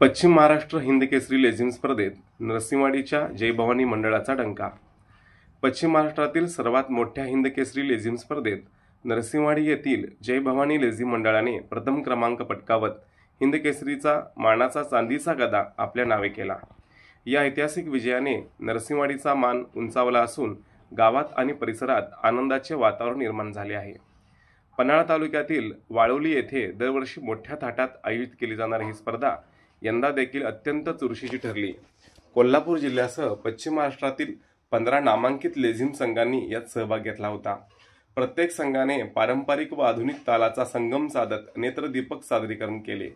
पश्चिम महाराष्ट्र हिंद केसरी लेझिम स्पर्धेत नरसिंहवाडीच्या जय भवानी मंडळाचा डंका। पश्चिम महाराष्ट्रातील सर्वात मोठ्या हिंद केसरी लेझिम स्पर्धेत नरसिंहवाडी येथील जय भवानी लेझिम मंडळाने प्रथम क्रमांक पटकावत हिंद केसरीचा मानाचा चांदीचा गदा आपल्या नावे केला। या ऐतिहासिक विजयाने नरसिंहवाडीचा मान उंचावला असून गावात आणि परिसरात आनंदाचे वातावरण निर्माण झाले आहे। पन्हाळा तालुक्यातील वाळोली येथे दरवर्षी मोठ्या थाटात आयोजित केली जाणारी ही स्पर्धा यंदा देखील अत्यंत चुरशीची ठरली। कोल्हापूर जिल्ह्यासह पश्चिम महाराष्ट्रातील 15 नामांकित लेझिम संघांनी यात सहभाग घेतला होता। प्रत्येक संघाने पारंपरिक व आधुनिक तालाचा संगम साधत नेत्रदीपक सादरीकरण केले।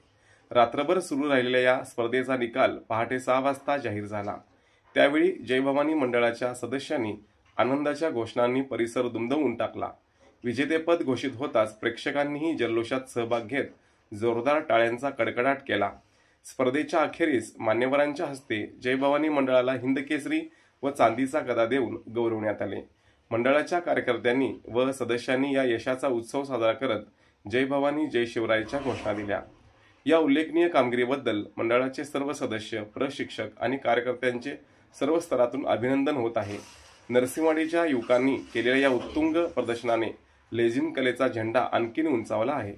रात्रभर सुरू राहिलेल्या या स्पर्धेचा निकाल पहाटे 6 वाजता जाहीर झाला। त्यावेळी जय भवानी मंडळाच्या सदस्यांनी आनंदाच्या घोषणांनी परिसर दुमदुमून टाकला। विजेतेपद घोषित होताच प्रेक्षकांनीही जल्लोषात सहभाग घेत जोरदार टाळ्यांचा कडकडाट केला। स्पर्धेच्या अखेरीस मान्यवरांच्या हस्ते जय भवानी मंडळाला हिंद केसरी व चांदीचा गदा देऊन गौरवण्यात आले। मंडळाच्या कार्यकर्त्यांनी व सदस्यांनी या यशाचा उत्सव साजरा करत जय भवानी जय शिवरायच्या घोषणा दिल्या। या उल्लेखनीय कामगिरीबद्दल मंडळाचे सर्व सदस्य, प्रशिक्षक आणि कार्यकर्त्यांचे सर्व स्तरातून अभिनंदन होत आहे। नरसिंहवाडीच्या युवकांनी केलेल्या या उत्तुंग प्रदर्शनाने लेझिम कलेचा झेंडा आणखीन उंचावला आहे।